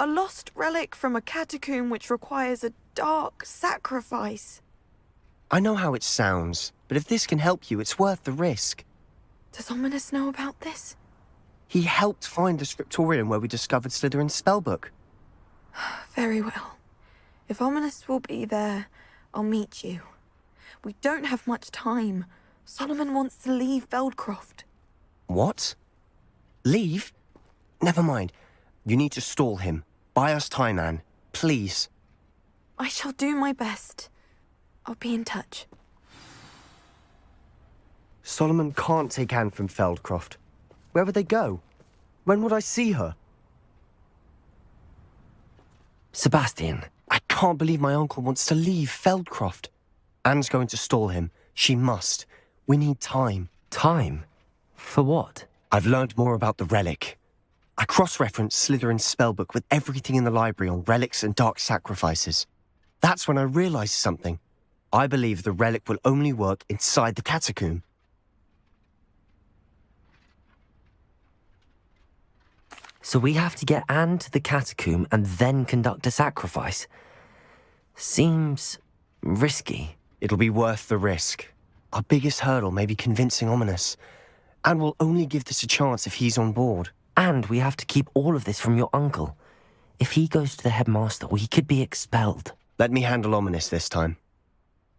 A lost relic from a catacomb which requires a dark sacrifice. I know how it sounds, but if this can help you, it's worth the risk. Does Ominous know about this? He helped find the scriptorium where we discovered Slytherin's spellbook. Very well. If Ominous will be there, I'll meet you. We don't have much time. Solomon wants to leave Feldcroft. What? Leave? Never mind. You need to stall him. Buy us time, Anne. Please. I shall do my best. I'll be in touch. Solomon can't take Anne from Feldcroft. Where would they go? When would I see her? Sebastian, I can't believe my uncle wants to leave Feldcroft. Anne's going to stall him. She must. We need time. Time? For what? I've learned more about the relic. I cross-referenced Slytherin's spellbook with everything in the library on relics and dark sacrifices. That's when I realized something. I believe the relic will only work inside the catacomb. So we have to get Anne to the catacomb and then conduct a sacrifice? Seems risky. It'll be worth the risk. Our biggest hurdle may be convincing Ominous. And we'll only give this a chance if he's on board. And we have to keep all of this from your uncle. If he goes to the headmaster, we could be expelled. Let me handle Ominous this time.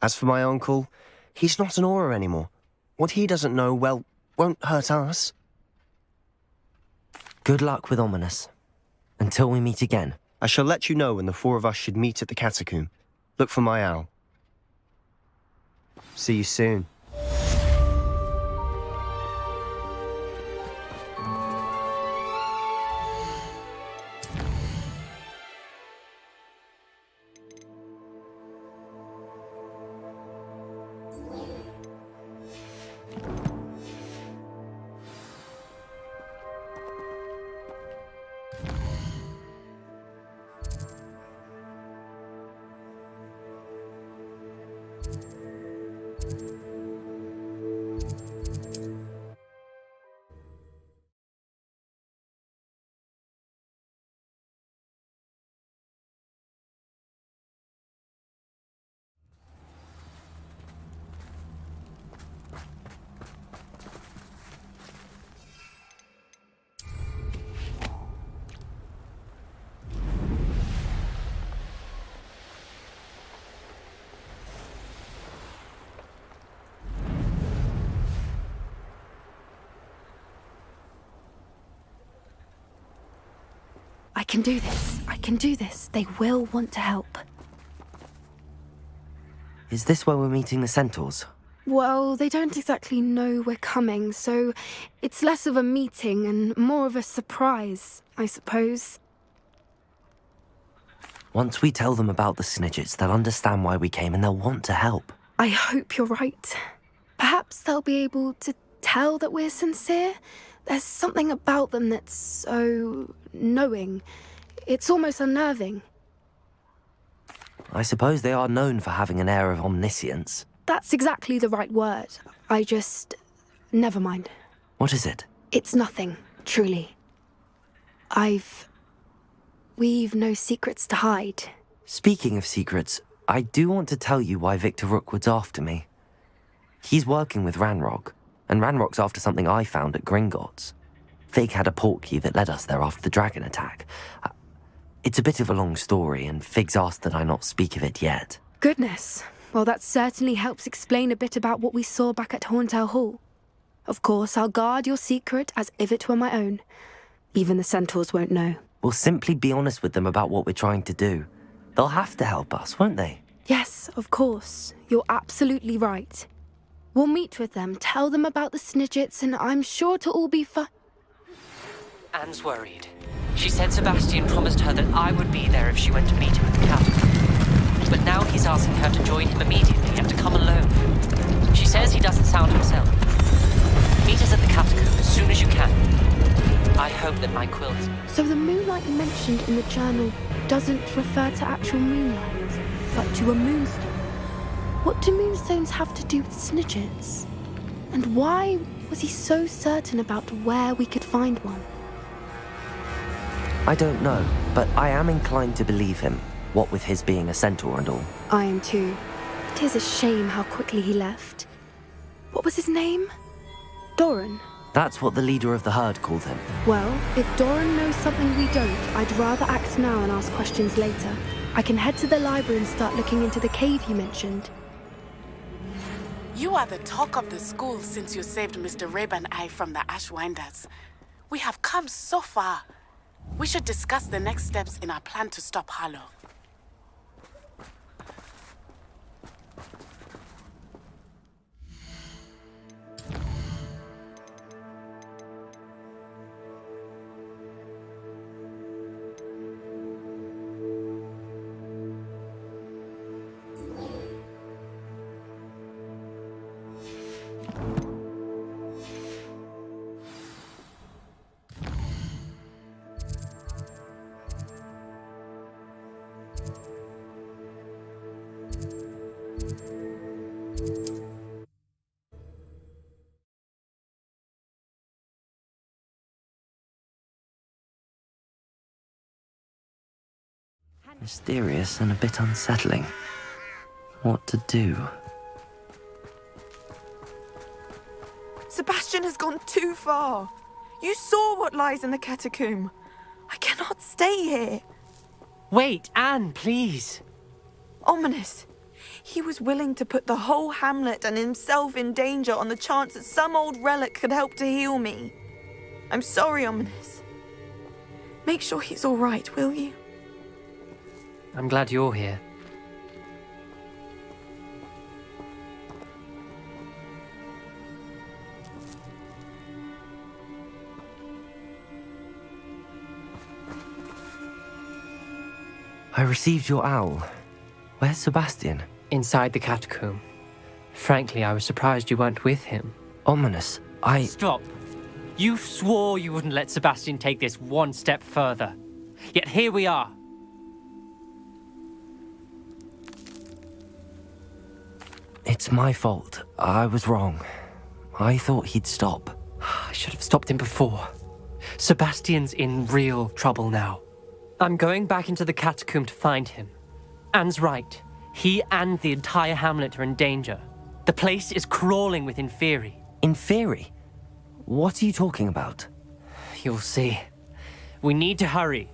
As for my uncle, he's not an Auror anymore. What he doesn't know, well, won't hurt us. Good luck with Ominous. Until we meet again. I shall let you know when the four of us should meet at the catacomb. Look for my owl. See you soon. I can do this. I can do this. They will want to help. Is this where we're meeting the centaurs? Well, they don't exactly know we're coming, so it's less of a meeting and more of a surprise, I suppose. Once we tell them about the Snidgets, they'll understand why we came and they'll want to help. I hope you're right. Perhaps they'll be able to tell that we're sincere. There's something about them that's so knowing. It's almost unnerving. I suppose they are known for having an air of omniscience. That's exactly the right word. Never mind. What is it? It's nothing, truly. We've no secrets to hide. Speaking of secrets, I do want to tell you why Victor Rookwood's after me. He's working with Ranrock, and Ranrock's after something I found at Gringotts. Fig had a portkey that led us there after the dragon attack. It's a bit of a long story, and Fig's asked that I not speak of it yet. Goodness. Well, that certainly helps explain a bit about what we saw back at Horntail Hall. Of course, I'll guard your secret as if it were my own. Even the centaurs won't know. We'll simply be honest with them about what we're trying to do. They'll have to help us, won't they? Yes, of course. You're absolutely right. We'll meet with them, tell them about the Snidgets, and I'm sure to all be fine. Anne's worried. She said Sebastian promised her that I would be there if she went to meet him at the catacomb. But now he's asking her to join him immediately and to come alone. She says he doesn't sound himself. Meet us at the catacomb as soon as you can. I hope that my quill is... So the moonlight mentioned in the journal doesn't refer to actual moonlight, but to a moonstone. What do moonstones have to do with Snidgets? And why was he so certain about where we could find one? I don't know, but I am inclined to believe him, what with his being a centaur and all. I am too. It is a shame how quickly he left. What was his name? Doran. That's what the leader of the herd called him. Well, if Doran knows something we don't, I'd rather act now and ask questions later. I can head to the library and start looking into the cave you mentioned. You are the talk of the school since you saved Mr. Rabe and I from the Ashwinders. We have come so far. We should discuss the next steps in our plan to stop Harlow. Mysterious and a bit unsettling. What to do? Sebastian has gone too far. You saw what lies in the catacomb. I cannot stay here. Wait, Anne, please. Ominous. He was willing to put the whole hamlet and himself in danger on the chance that some old relic could help to heal me. I'm sorry, Ominous. Make sure he's all right, will you? I'm glad you're here. I received your owl. Where's Sebastian? Inside the catacomb. Frankly, I was surprised you weren't with him. Ominous, Stop. You swore you wouldn't let Sebastian take this one step further. Yet here we are. It's my fault. I was wrong. I thought he'd stop. I should have stopped him before. Sebastian's in real trouble now. I'm going back into the catacomb to find him. Anne's right. He and the entire hamlet are in danger. The place is crawling with Inferi. Inferi? What are you talking about? You'll see. We need to hurry.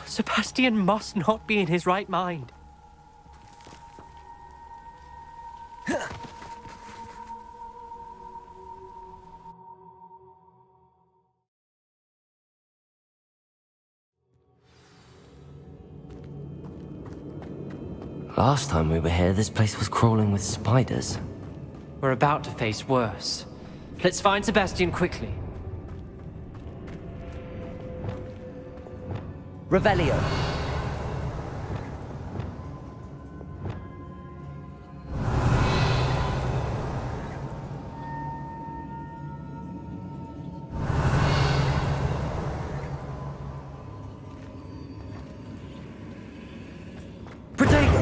Sebastian must not be in his right mind. Last time we were here, this place was crawling with spiders. We're about to face worse. Let's find Sebastian quickly. Revelio. Protego.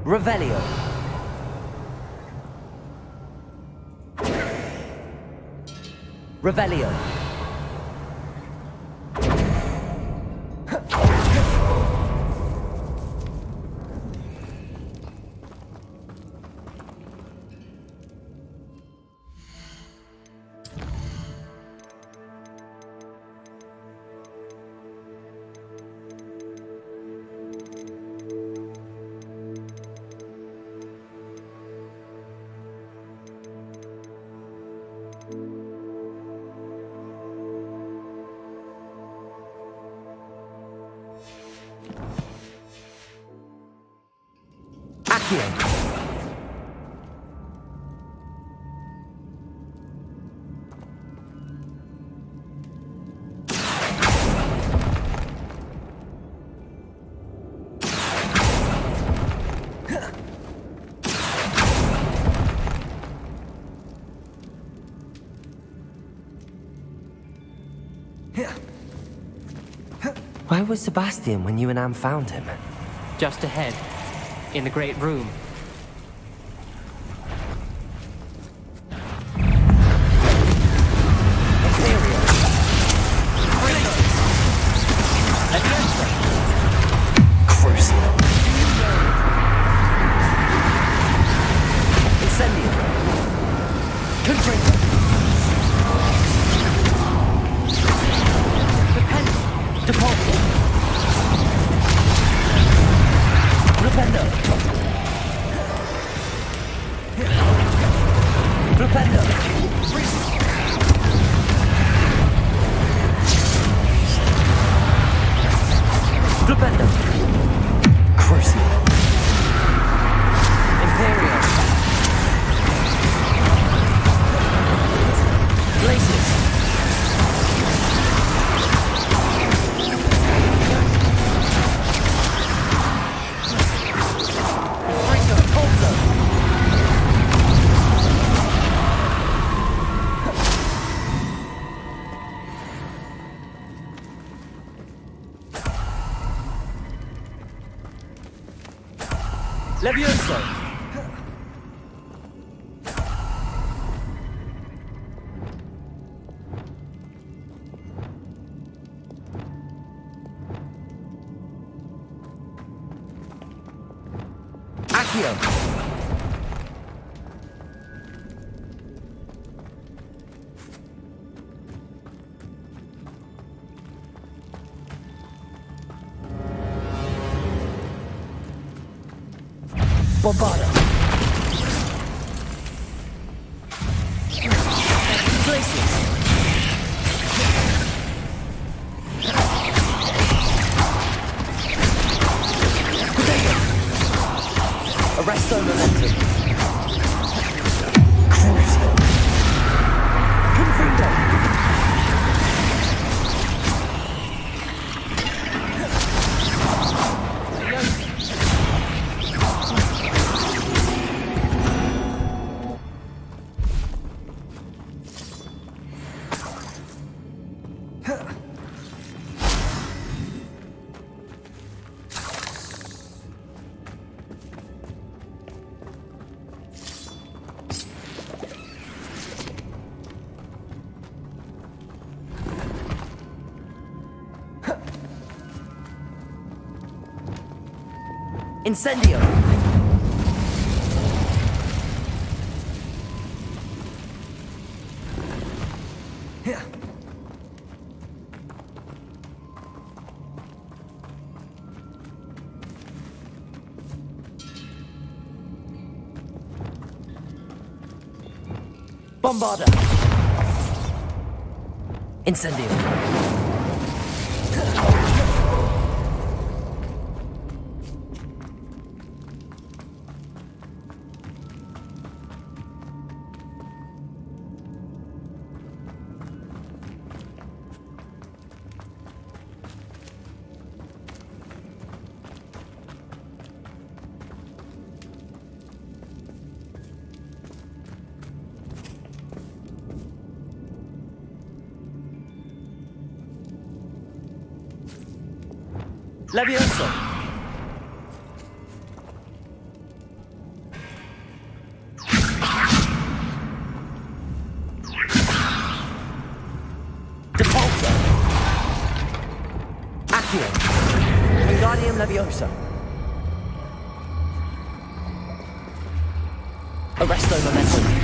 Revelio. Revelio. Where was Sebastian when you and Anne found him? Just ahead, in the great room. Flipendo. Crucial. Imperial. Glacius. Franco, Colzo. Levioso. Accio. Bombarda. Glacius. Arresto momentum. Crucial. Confundo. Incendio. Bombarda. Incendio. Levioso. Depulso. Accio. Wingardium Leviosa. Arresto momentum.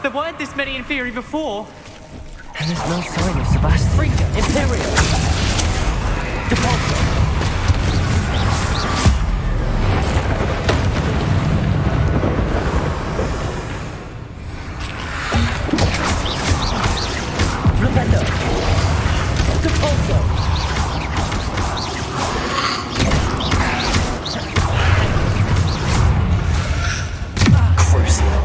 There weren't this many in theory before. And there's no sign of Sebastian. Imperial. Depulso. Flipendo. Depulso. Crucial.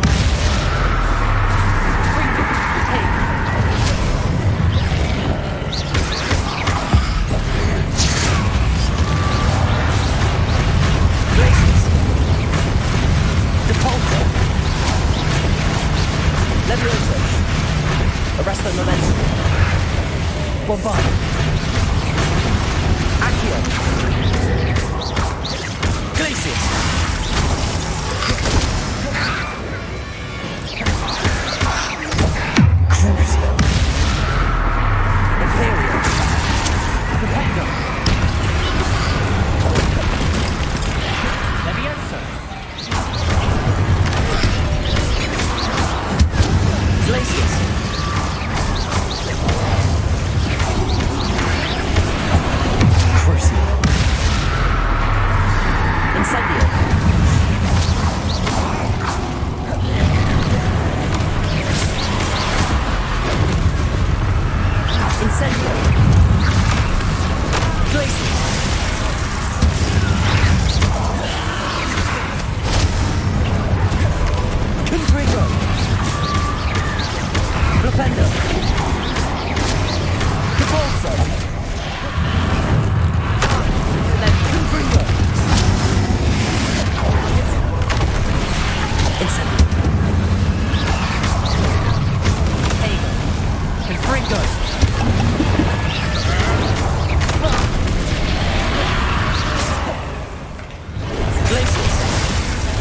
Arresto momentum. Bombard. Accio. Glacius.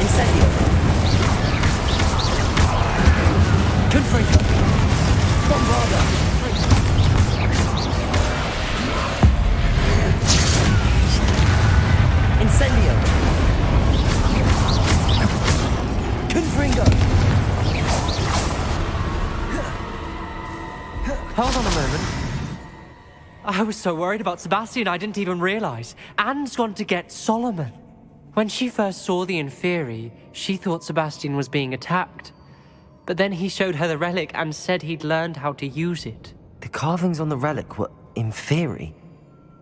Incendio. Confringo. Bombarda. Incendio. Confringo. Hold on a moment. I was so worried about Sebastian I didn't even realize. Anne's gone to get Solomon. When she first saw the Inferi, she thought Sebastian was being attacked. But then he showed her the relic and said he'd learned how to use it. The carvings on the relic were Inferi,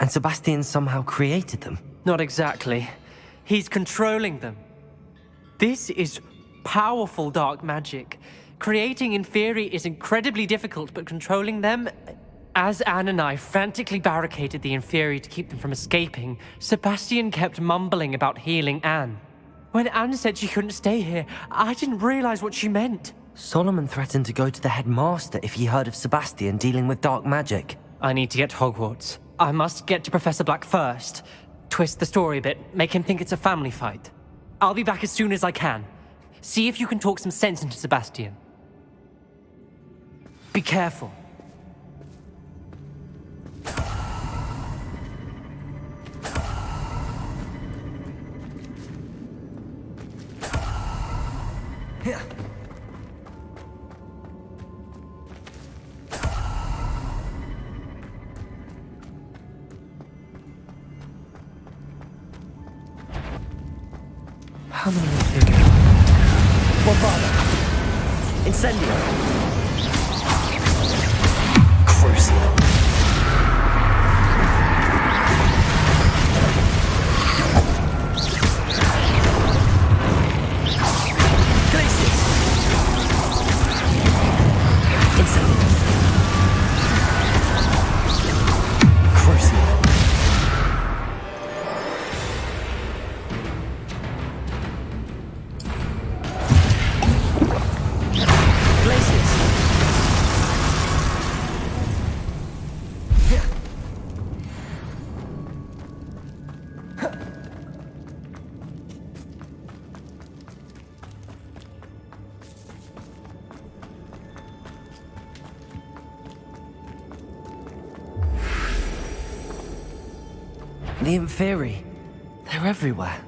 and Sebastian somehow created them. Not exactly. He's controlling them. This is powerful dark magic. Creating Inferi is incredibly difficult, but controlling them... As Anne and I frantically barricaded the Inferi to keep them from escaping, Sebastian kept mumbling about healing Anne. When Anne said she couldn't stay here, I didn't realize what she meant. Solomon threatened to go to the headmaster if he heard of Sebastian dealing with dark magic. I need to get to Hogwarts. I must get to Professor Black first. Twist the story a bit, make him think it's a family fight. I'll be back as soon as I can. See if you can talk some sense into Sebastian. Be careful. How many Inferi? Bombarda. Incendio. Crucio. Glacius. Incendio. Crucio. The Inferi. They're everywhere.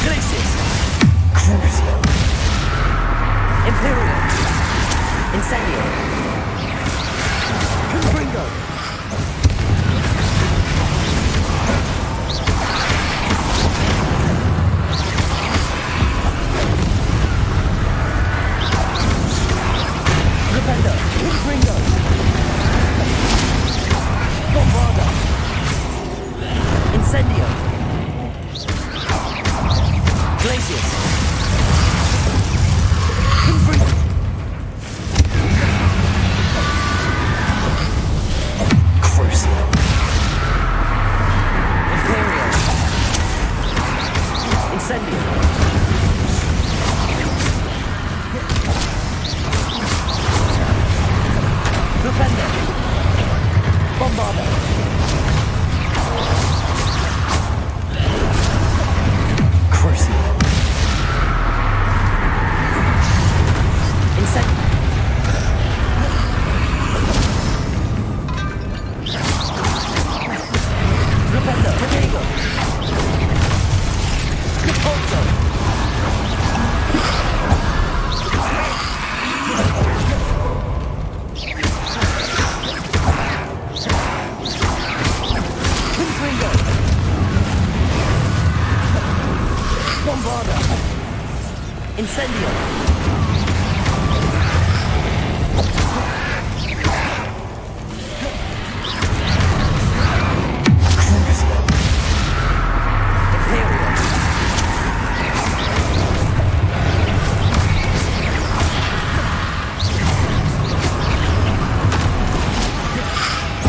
Glacius. Crucio. Imperial. Incendio. Confringo. Repender. Confringo. Bombarda. Incendio. Glacius. Confringo. Crucio. Imperial. Incendio. Repender. Bombarda. Crucio. Incendio. Repender. Protego. Capozzo. Confringo. Bombarda. Incendio. Crucio. Imperial.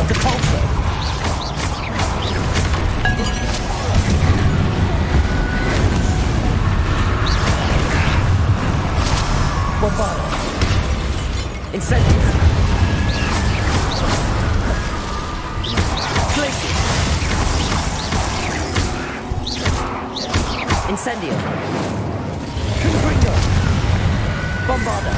Capozzo. Incendio. Confringo. Bombarda.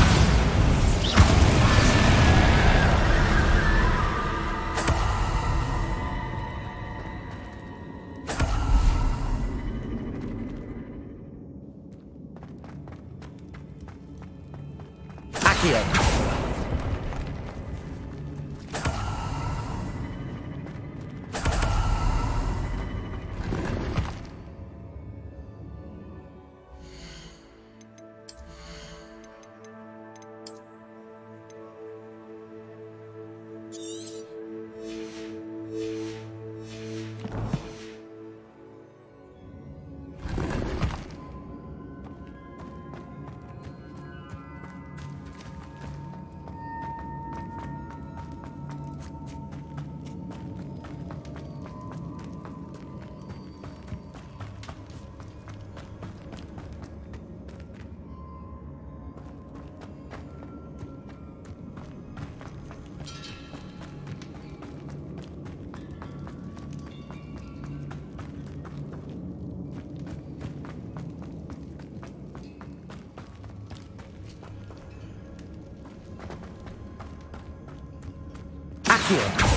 Accio.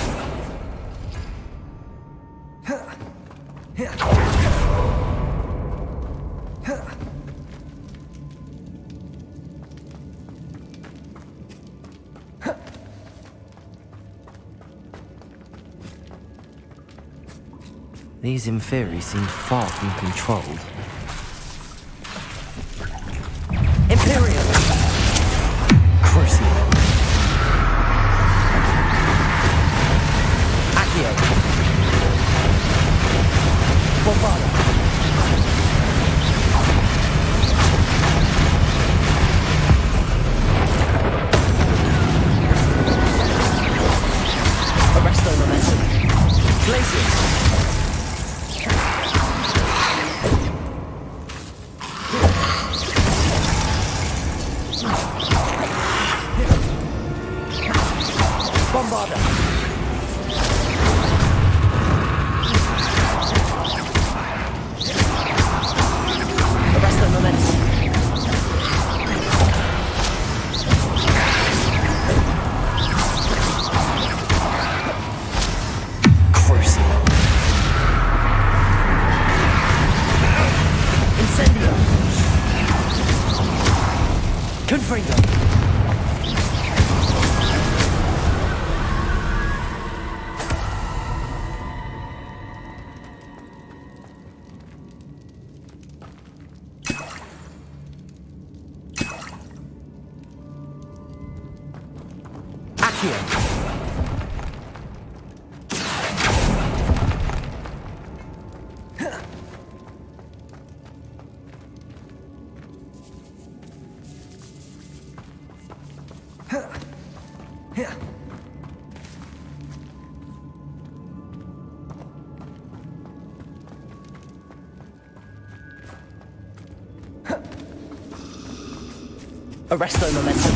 These Inferi seem far from controlled. Imperial! Crucial! Accio! Bombarda! Arresto momentum. Glaciers! Bombarda! Arresto momentum. Crucial. Incendio. Confringo. Accio. Arresto momentum.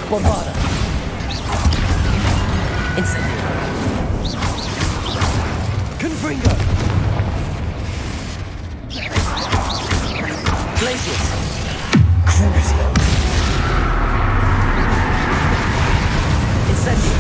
Bombarda. Incendio. Confringo. Glaciers. Crucial. Incendio.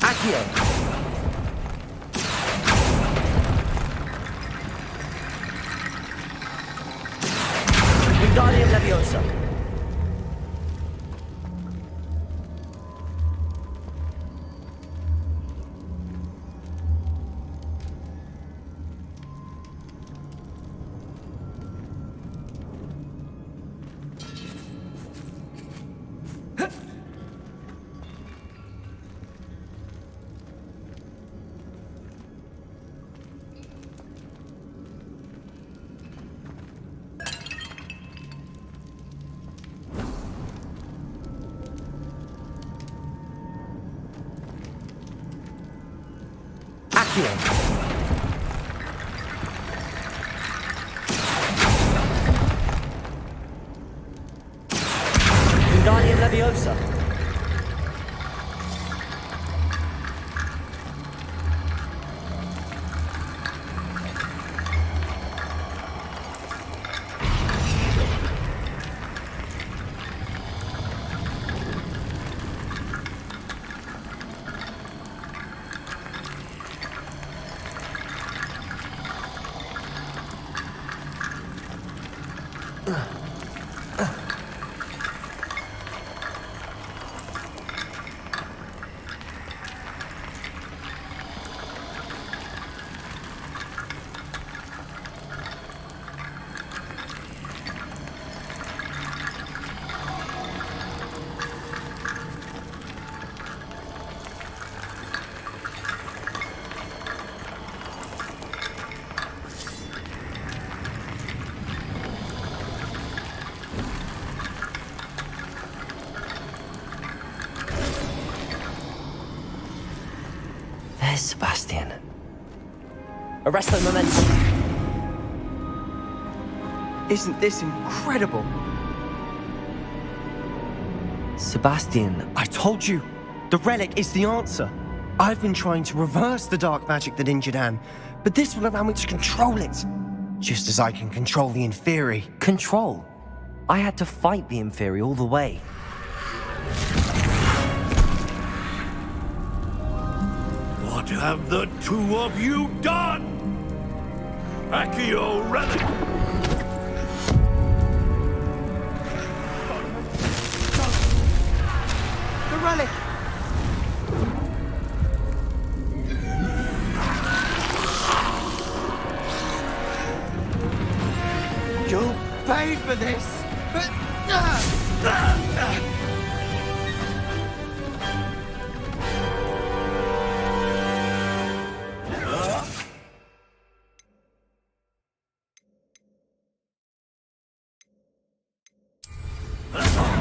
Accio. Wingardium Leviosa. Sebastian! Wingardium Leviosa! There's Sebastian. Arresto momentum. Isn't this incredible? Sebastian, I told you, the relic is the answer. I've been trying to reverse the dark magic that injured Anne, but this will allow me to control it. Just as I can control the Inferi. control. I had to fight the Inferi all the way. What have the two of you done? Accio relic! The relic! You'll pay for this!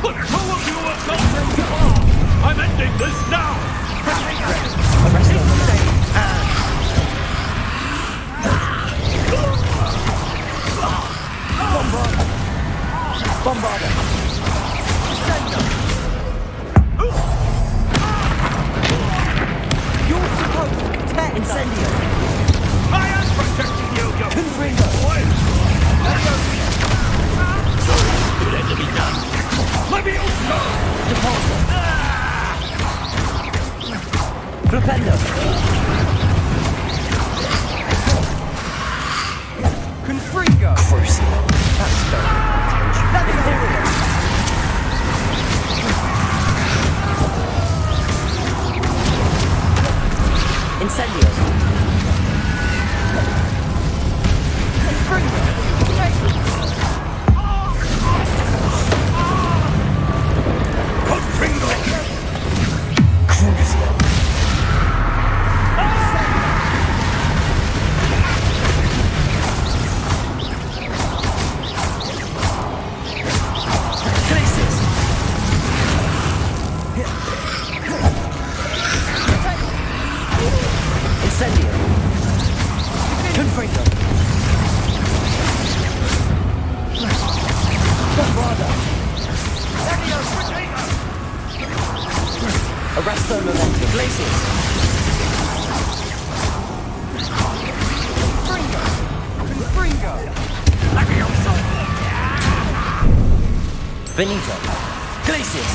The two of you have gone too far! I'm ending this now! Bombarder! You're supposed to protect us. Incendio! I am protecting you, you Confringo! Good end to be done. Leviosa! Depulso! Flipendo! Confringo! Crucible! That's very Ethereal! Incendio! Confringo! Crucible! Glacis! Incendio! Confringo! Bombarda! Arresto momentum. Glacis! Confringo! Benito! Glacis!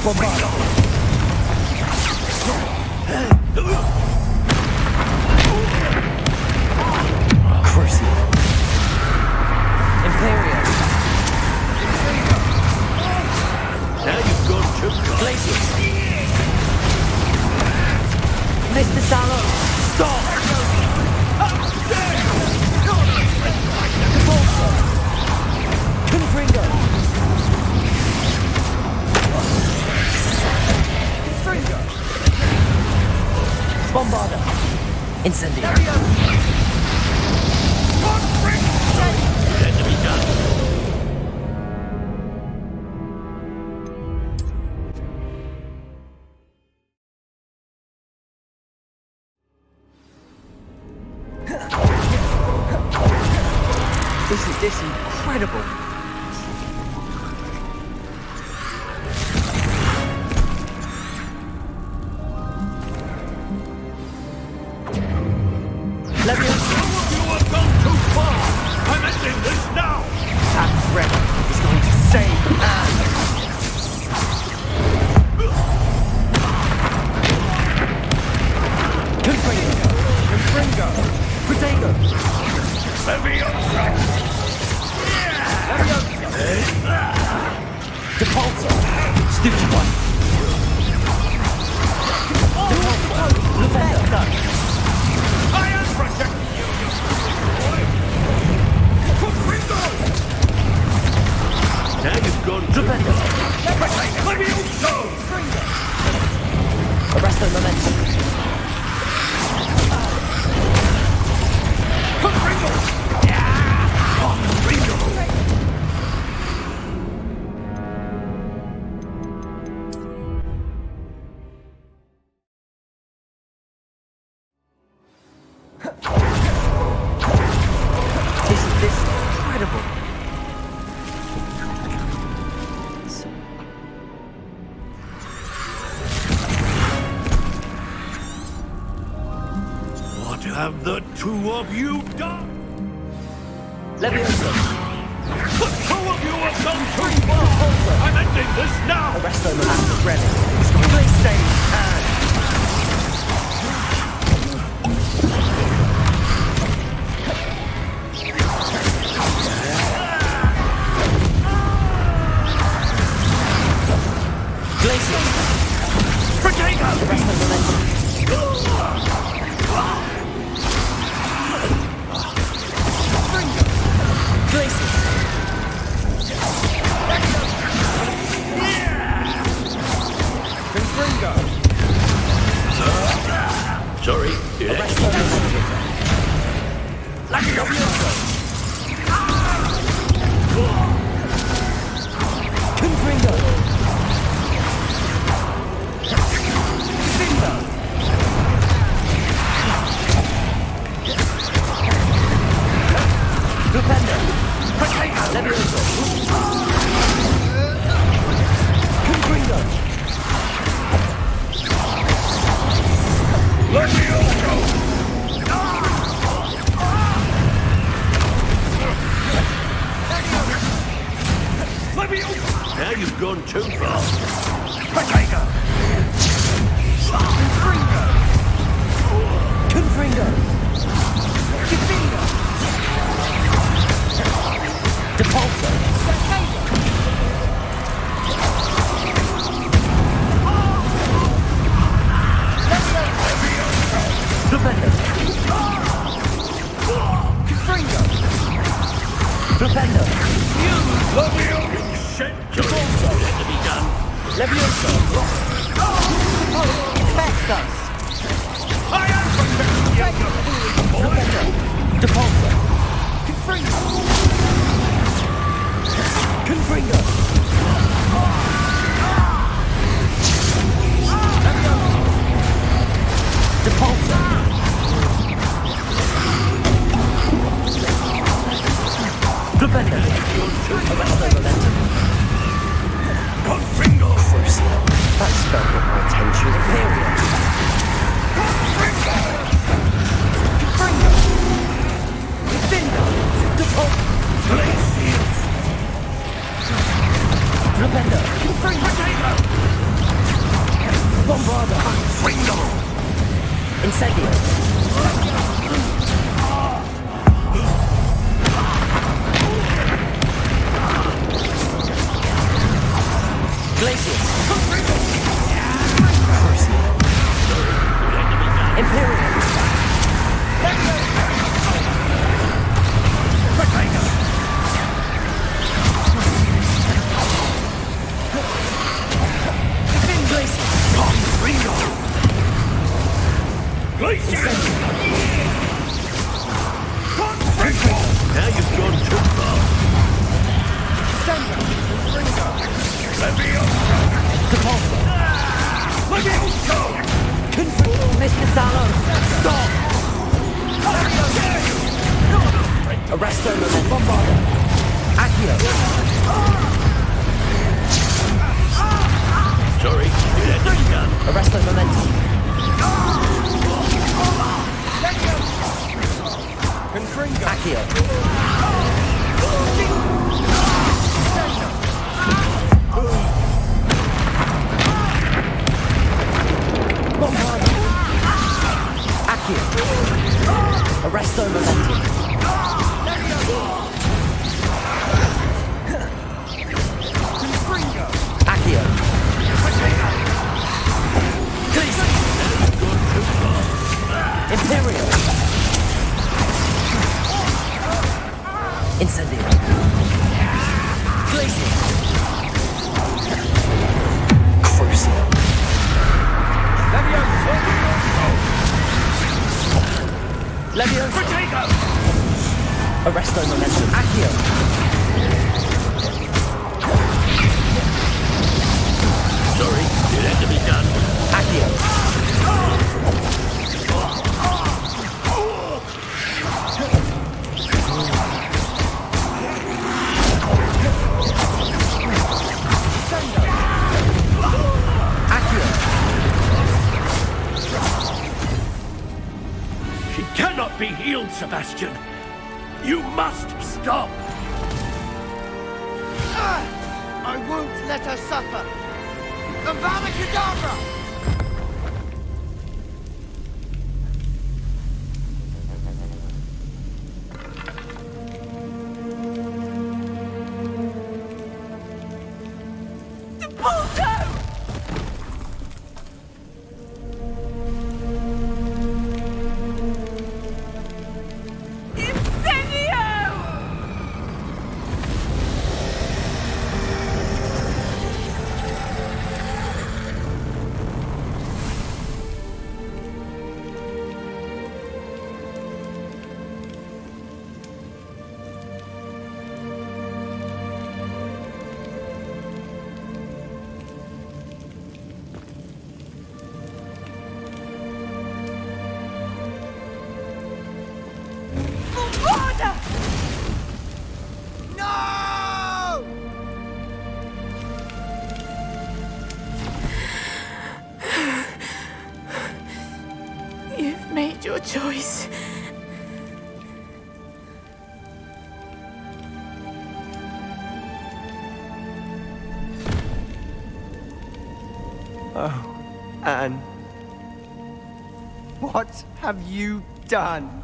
Bombarda! Crucible! Imperial! Now you've gone too far. Glacis! Mr. Sallow! Stop! Depulso! Confringo! Bombarda! Incendio! Good end to be done. Isn't this incredible? Some of you have gone too far! I'm ending this now! That relic is going to save Anne. Confringo! Protego! Leviosa! Depulso! Stupefy! Depulso! Lupenda! I am protecting you, you boy! Confringo! Now you've gone too far! Leviosa! Arresto Momentum! Confringo! Yeah! Confringo! Isn't this incredible? What have the two of you done? Leviosa! The two of you have gone too far! I'm ending this now! Arresto Momentum relic is going to save Anne. Sorry, now you've gone too far. Confringo! Confringo! Depulso! Defender! Confringo! Defender! Depulso! To be done. Leviosa! Texas! I am protecting you, boy! Depulso! Confringo! Confringo! Depulso! Defender! Arresto Momentum! Confringo! Crucial. That spell got my attention. Period. Confringo! Defender! Depulso! Glacius! Defender! Bombarda! Confringo! Incendio! Glacius! Imperial! Glacius! Arresto momentum. Accio. Sorry, you let me down. Arresto momentum. Confringo. Accio. Accio. Arresto momentum. Confringo. Accio. Glacier. Imperial. Incendio. Glacier. Crucial. Leviosa. Arresto momentum. Accio. Sorry, you let me down. Accio. Accio. She cannot be healed, Sebastian. You must stop. I won't let her suffer. Avada Kedavra! You've made your choice. Oh, Anne. What have you done?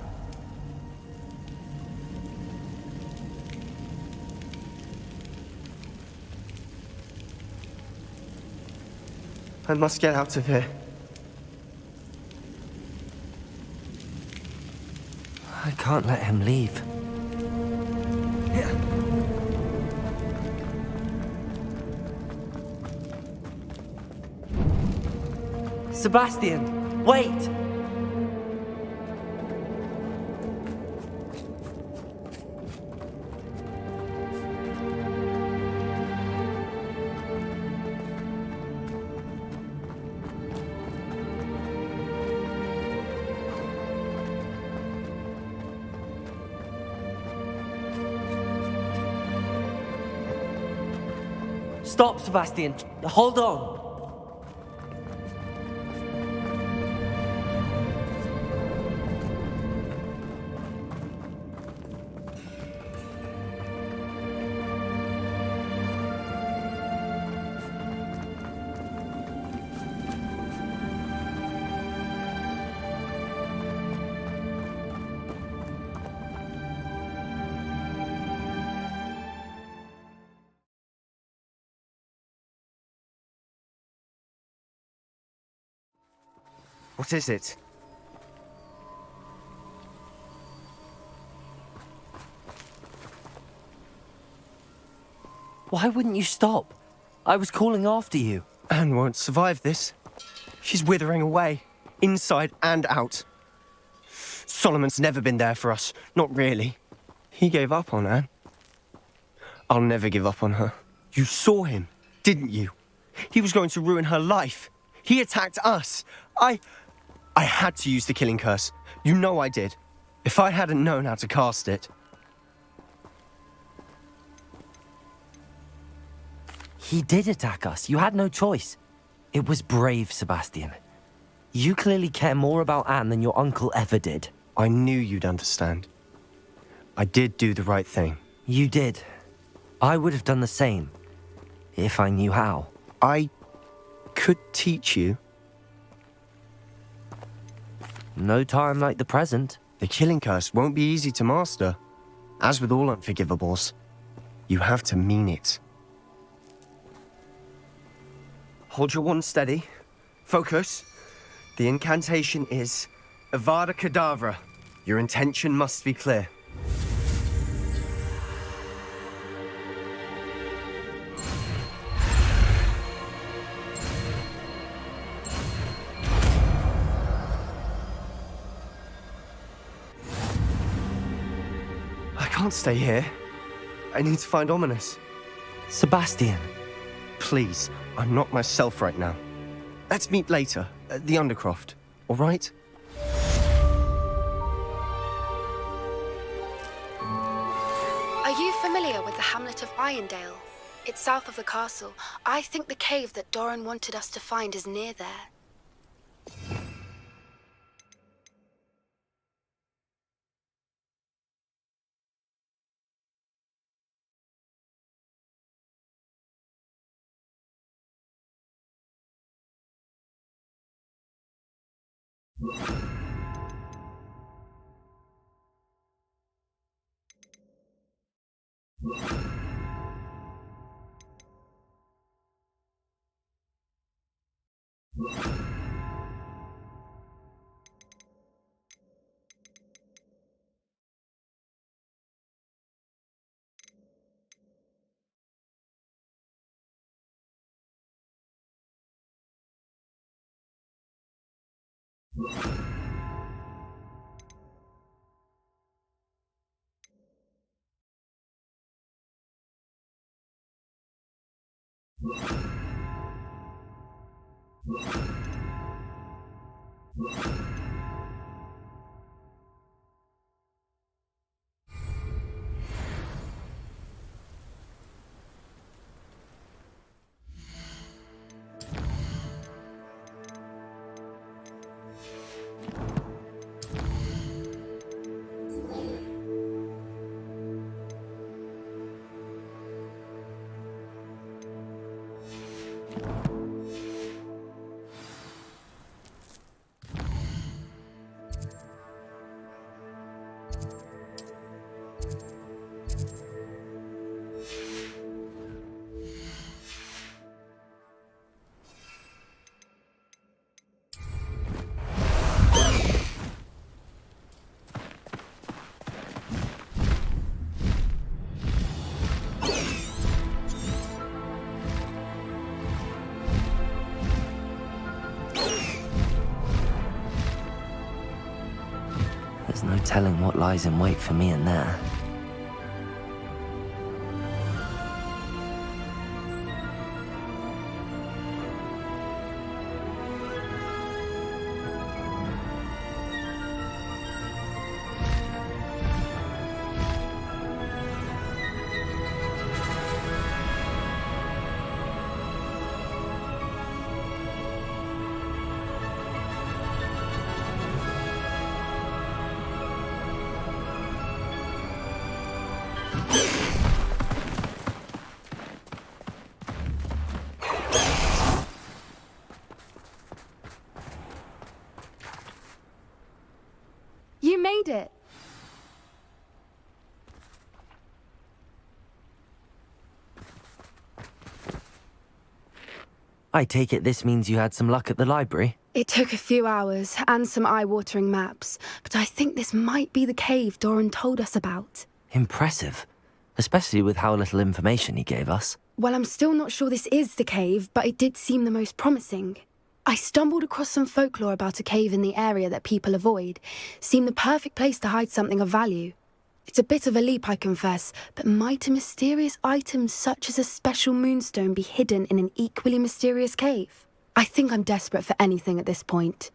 I must get out of here. I can't let him leave. Sebastian, wait! Stop, Sebastian. Hold on. What is it? Why wouldn't you stop? I was calling after you. Anne won't survive this. She's withering away, inside and out. Solomon's never been there for us, not really. He gave up on Anne. I'll never give up on her. You saw him, didn't you? He was going to ruin her life. He attacked us. I had to use the killing curse. You know I did. If I hadn't known how to cast it, He did attack us. You had no choice. It was brave, Sebastian. You clearly care more about Anne than your uncle ever did. I knew you'd understand. I did do the right thing. You did. I would have done the same, if I knew how. I could teach you. No time like the present. The killing curse won't be easy to master. As with all unforgivables, you have to mean it. Hold your wand steady. Focus. The incantation is Avada Kedavra. Your intention must be clear. I can't stay here. I need to find Ominous. Sebastian. Please, I'm not myself right now. Let's meet later at the Undercroft, all right? Are you familiar with the hamlet of Irondale? It's south of the castle. I think the cave that Doran wanted us to find is near there. There's no telling what lies in wait for me in there. You made it! I take it this means you had some luck at the library? It took a few hours and some eye-watering maps, but I think this might be the cave Doran told us about. Impressive. Especially with how little information he gave us. Well, I'm still not sure this is the cave, but it did seem the most promising. I stumbled across some folklore about a cave in the area that people avoid. Seemed the perfect place to hide something of value. It's a bit of a leap, I confess, but might a mysterious item such as a special moonstone be hidden in an equally mysterious cave? I think I'm desperate for anything at this point.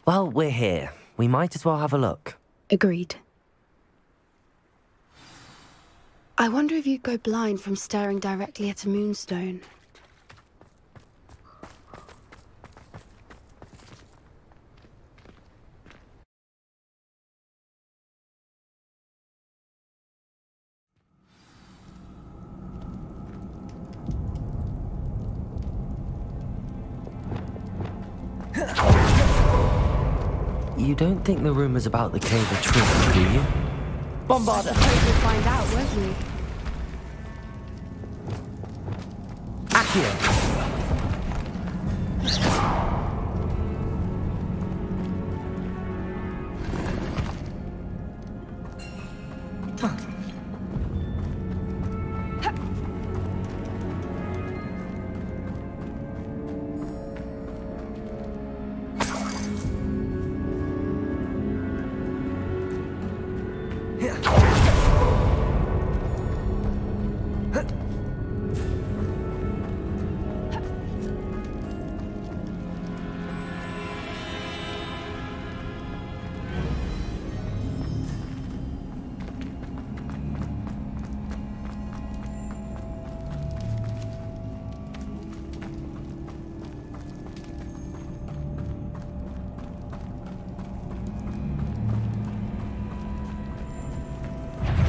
Well, we're here. We might as well have a look. Agreed. I wonder if you'd go blind from staring directly at a moonstone. You don't think the rumors about the cave are true, do you? Bombarda! I suppose we'll find out, won't we? Accio!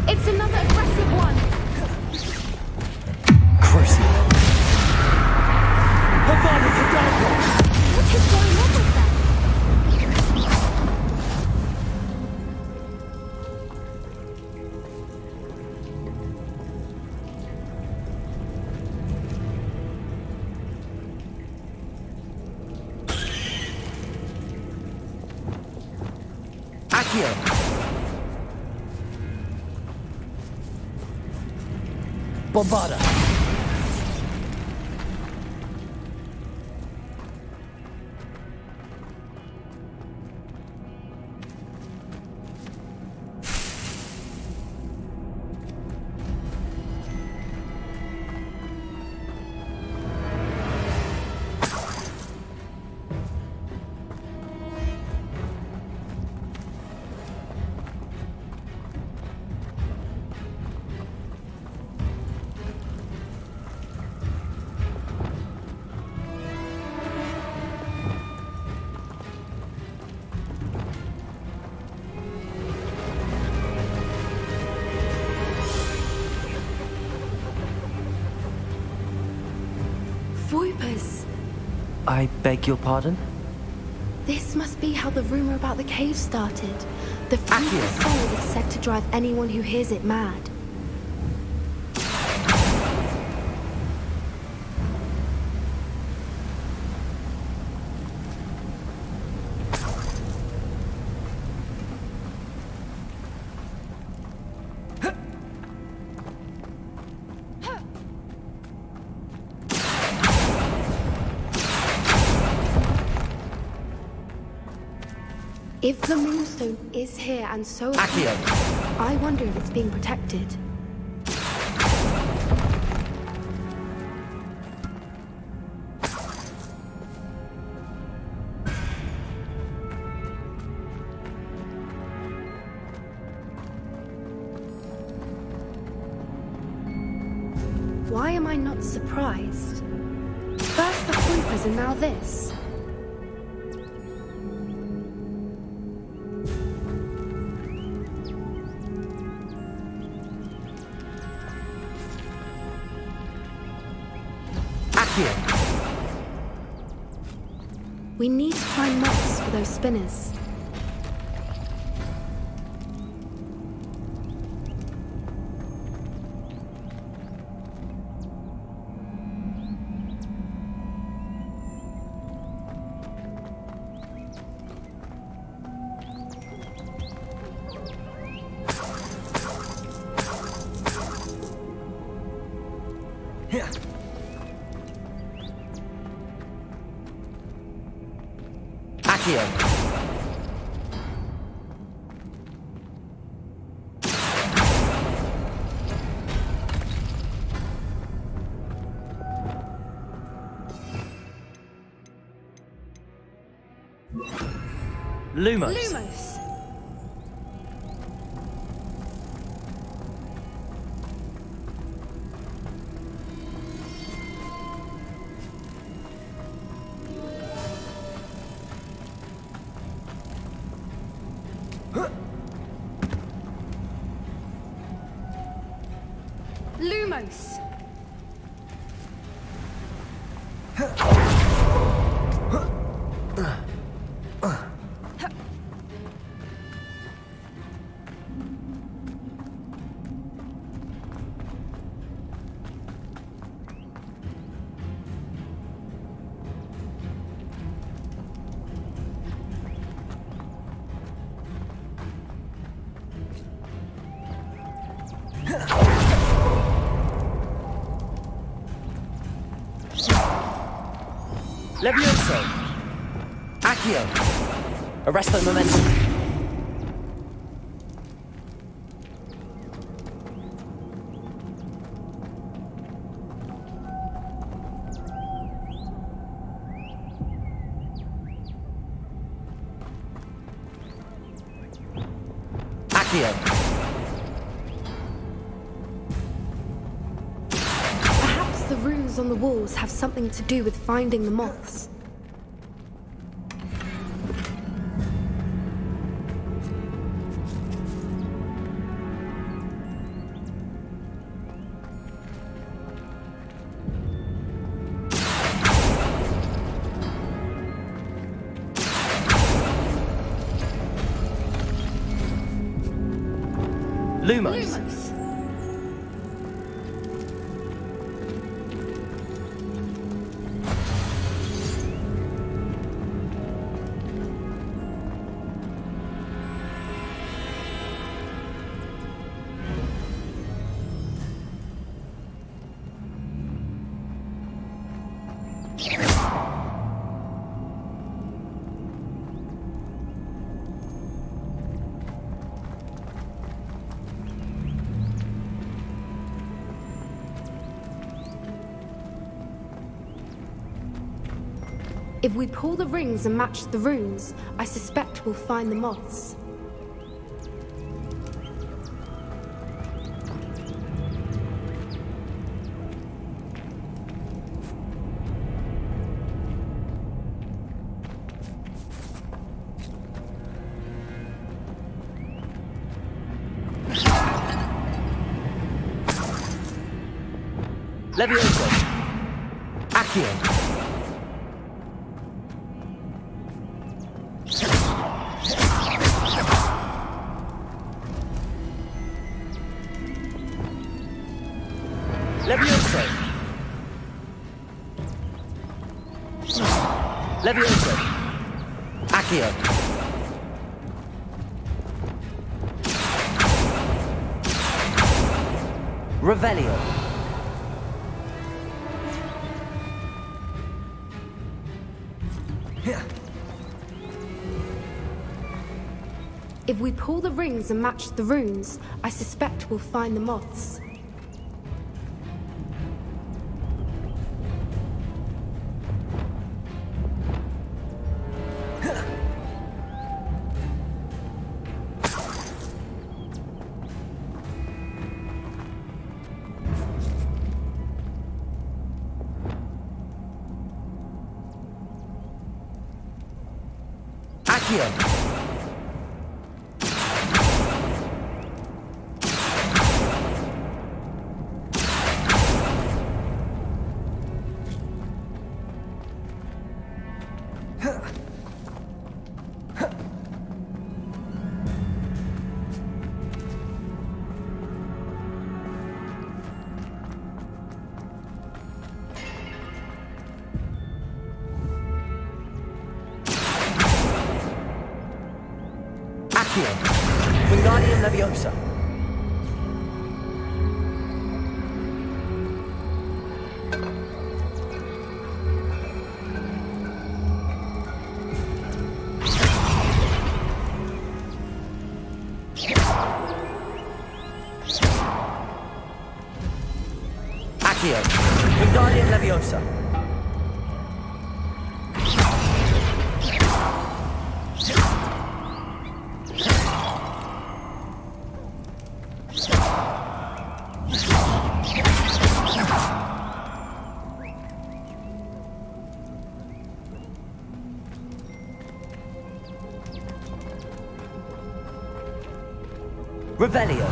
It's another aggressive one! Crucial. What is going on with them? Accio! Bombarda! Voipers! I beg your pardon? This must be how the rumor about the cave started. The Accio. fruitless soul is said to drive anyone who hears it mad. If the moonstone is here and so Accio! I wonder if it's being protected. Why am I not surprised? First the Hoipers and now this. We need to find moths for those spinners. Accio! Lumos! Lumos! Lumos! Levioso! Accio! Arresto momentum. Accio! Perhaps the runes on the walls have something to do with finding the moths. Lumos! If we pull the rings and match the runes, I suspect we'll find the moths. Levioso! Accio! Levioso! Levioso! Accio! Revelio! If we pull the rings and match the runes, I suspect we'll find the moths. Accio! Wingardium Leviosa. Accio. Wingardium Leviosa. Revelio.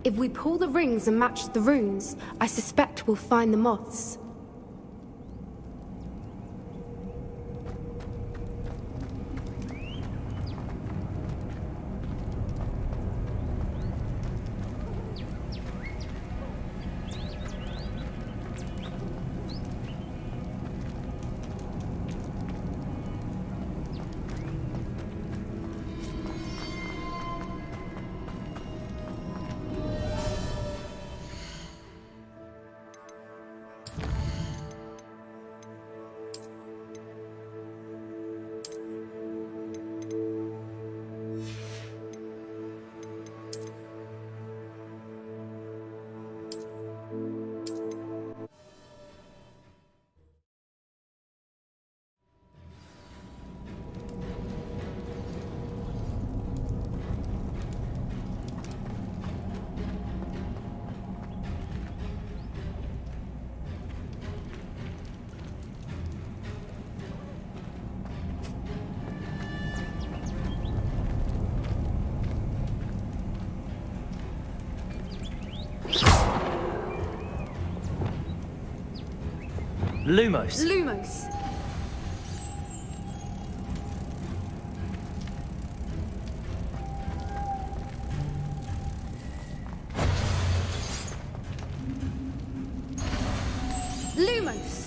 If we pull the rings and match the runes, I suspect we'll find the moths. Lumos. Lumos! Lumos!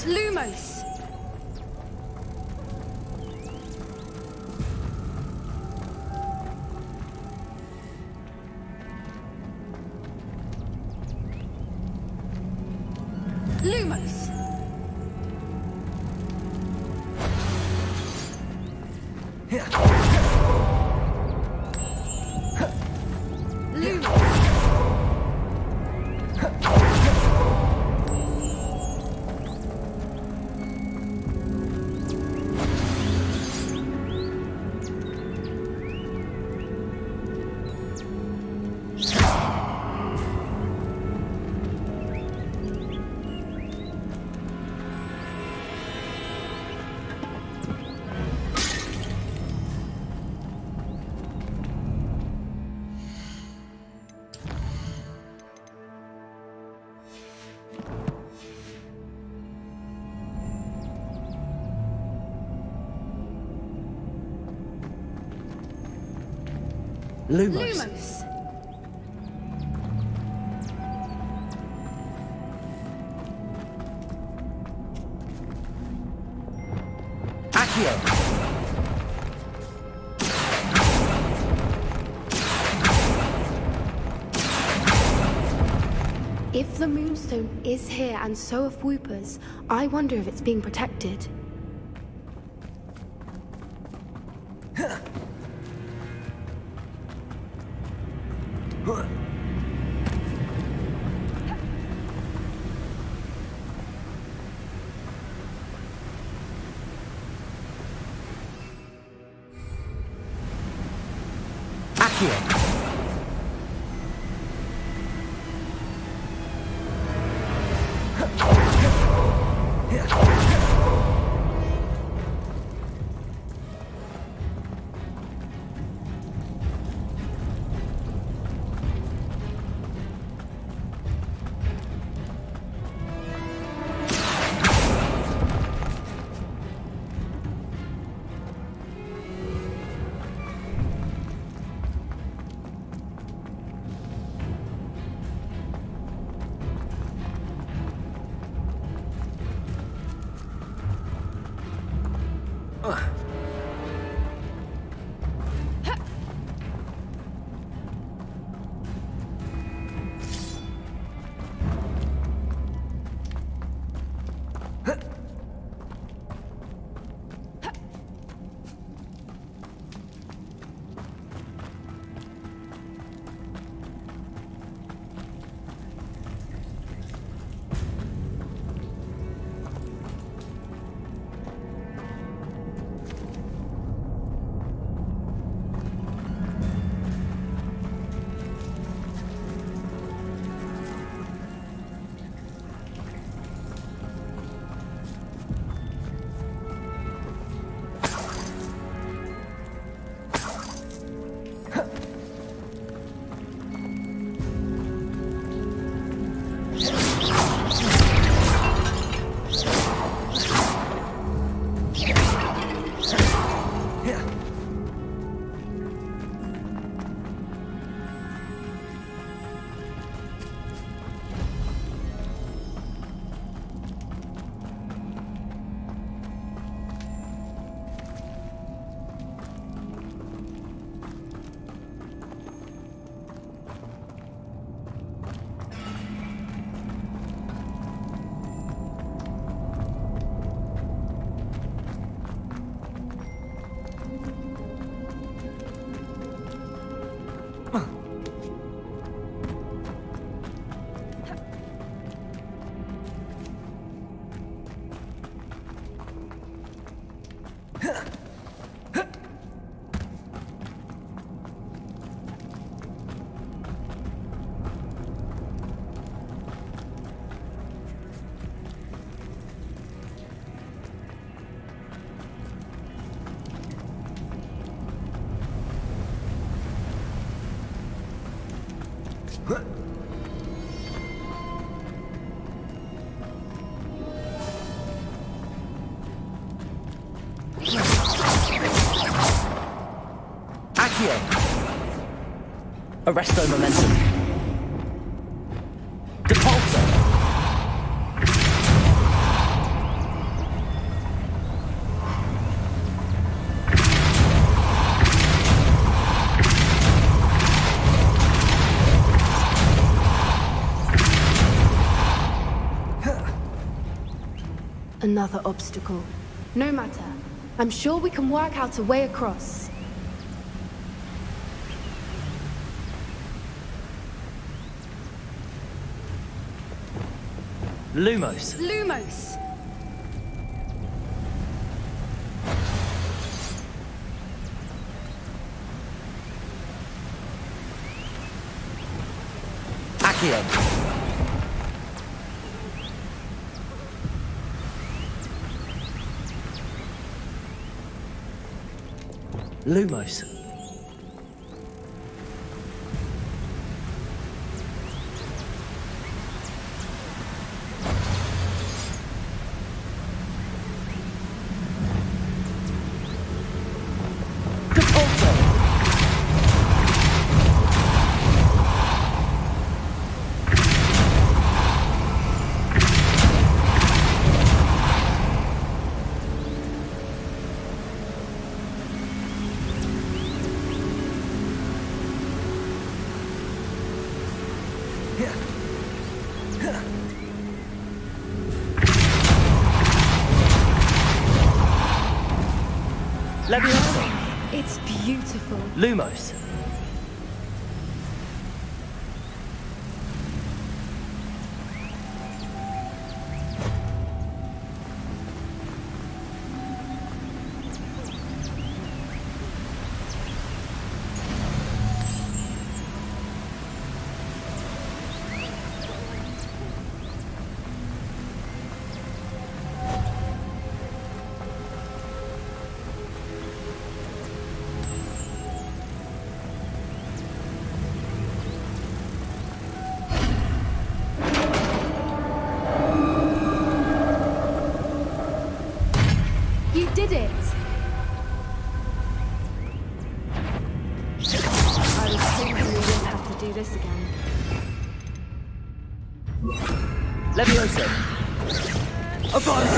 Lumos. Lumos! Lumos! Lumos! Lumos. Lumos! Accio. If the Moonstone is here and so are Whoopers, I wonder if it's being protected. Accio. Arresto momentum. Depulso. Another obstacle. No matter. I'm sure we can work out a way across. Lumos. Lumos! Accio. Lumos. Leviosa. It's beautiful. Lumos. You did it! I was hoping we wouldn't have to do this again. Leviosa. Avance.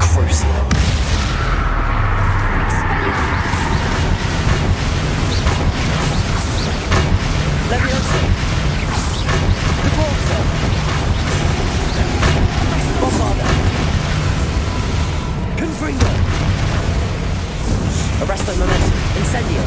Crucial. Leviosa. Depulso. Bombarda. Confringo. Arresto momentum. Incendio.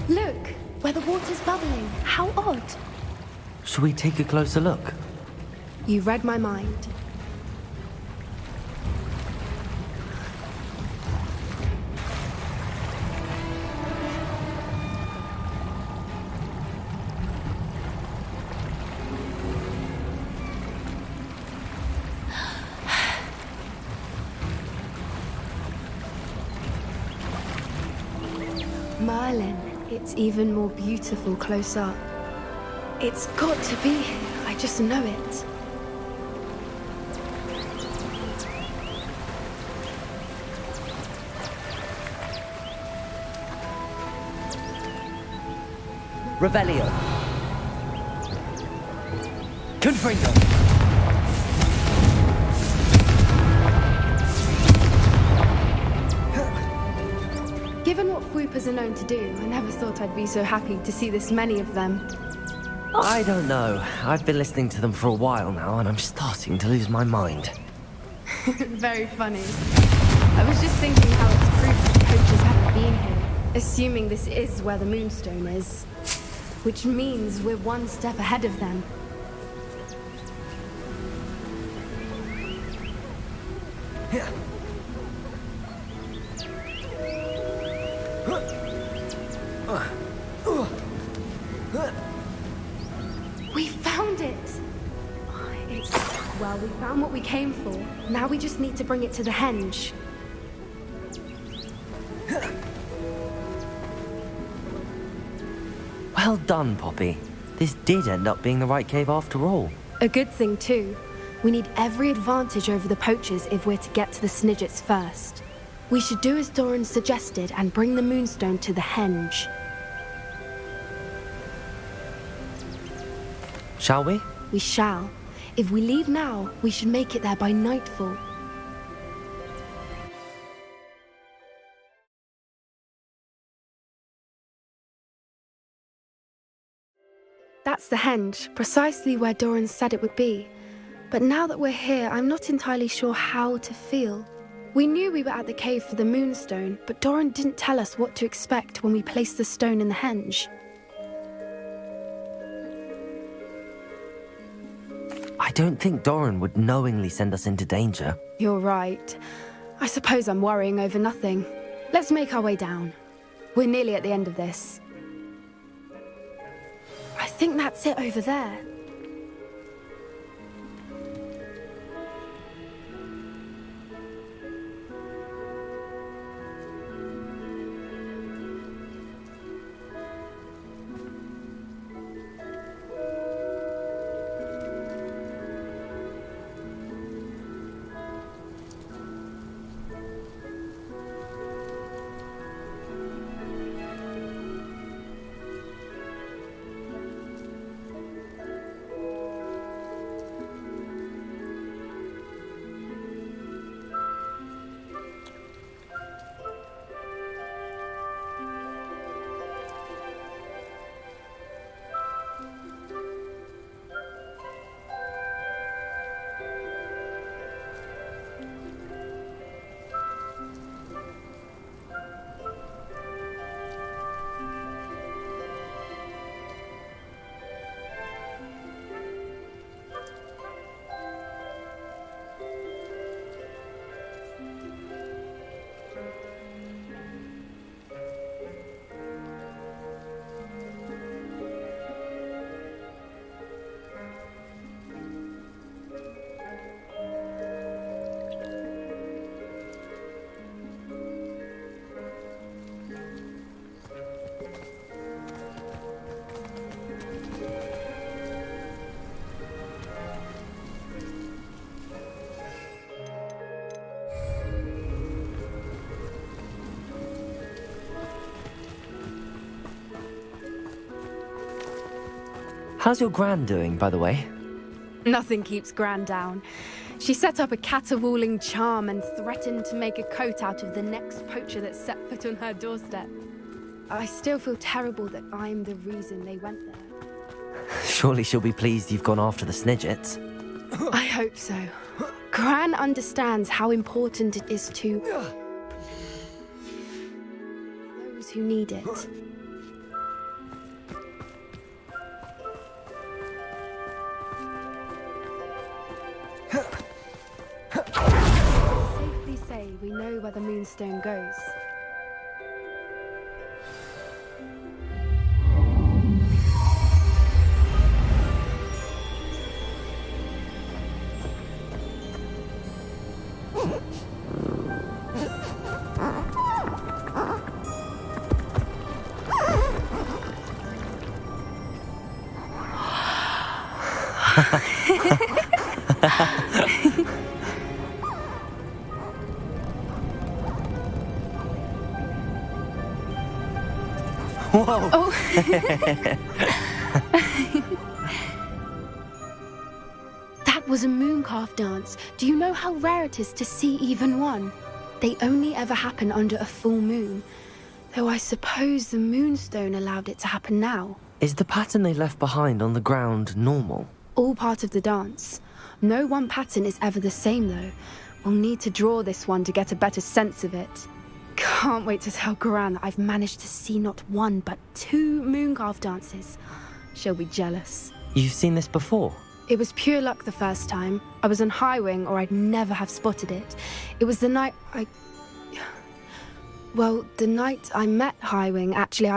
Look, where the water's bubbling. How odd. Shall we take a closer look? You read my mind. Merlin, it's even more beautiful close up. It's got to be here. I just know it. Revelio. Confringo. Give Given what Fwoopas are known to do, I never thought I'd be so happy to see this many of them. I don't know. I've been listening to them for a while now, and I'm starting to lose my mind. Very funny. I was just thinking how it's proof that the poachers haven't been here, assuming this is where the Moonstone is. Which means we're one step ahead of them. We found it! Well, we found what we came for. Now we just need to bring it to the henge. Well done, Poppy. This did end up being the right cave after all. A good thing, too. We need every advantage over the poachers if we're to get to the Snidgets first. We should do as Doran suggested and bring the Moonstone to the henge. Shall we? We shall. If we leave now, we should make it there by nightfall. That's the henge, precisely where Doran said it would be. But now that we're here, I'm not entirely sure how to feel. We knew we were at the cave for the Moonstone, but Doran didn't tell us what to expect when we placed the stone in the henge. I don't think Doran would knowingly send us into danger. You're right. I suppose I'm worrying over nothing. Let's make our way down. We're nearly at the end of this. I think that's it over there. How's your Gran doing, by the way? Nothing keeps Gran down. She set up a caterwauling charm and threatened to make a coat out of the next poacher that set foot on her doorstep. I still feel terrible that I'm the reason they went there. Surely she'll be pleased you've gone after the Snidgets. I hope so. Gran understands how important it is to those who need it. Safely say we know where the Moonstone goes. Whoa! Oh. That was a mooncalf dance. Do you know how rare it is to see even one? They only ever happen under a full moon. Though I suppose the moonstone allowed it to happen now. Is the pattern they left behind on the ground normal? All part of the dance. No one pattern is ever the same, though. We'll need to draw this one to get a better sense of it. Can't wait to tell Gran that I've managed to see not one, but 2 Mooncarve dances. She'll be jealous. You've seen this before? It was pure luck the first time. I was on Highwing, or I'd never have spotted it. It was the night Well, the night I met Highwing, actually,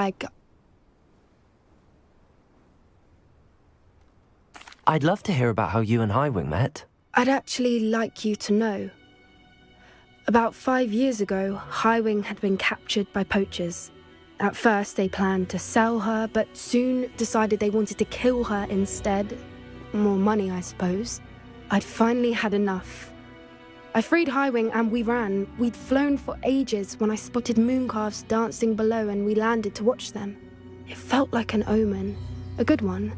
I'd love to hear about how you and Highwing met. I'd actually like you to know. About 5 years ago, Highwing had been captured by poachers. At first, they planned to sell her, but soon decided they wanted to kill her instead. More money, I suppose. I'd finally had enough. I freed Highwing and we ran. We'd flown for ages when I spotted Mooncarves dancing below and we landed to watch them. It felt like an omen. A good one.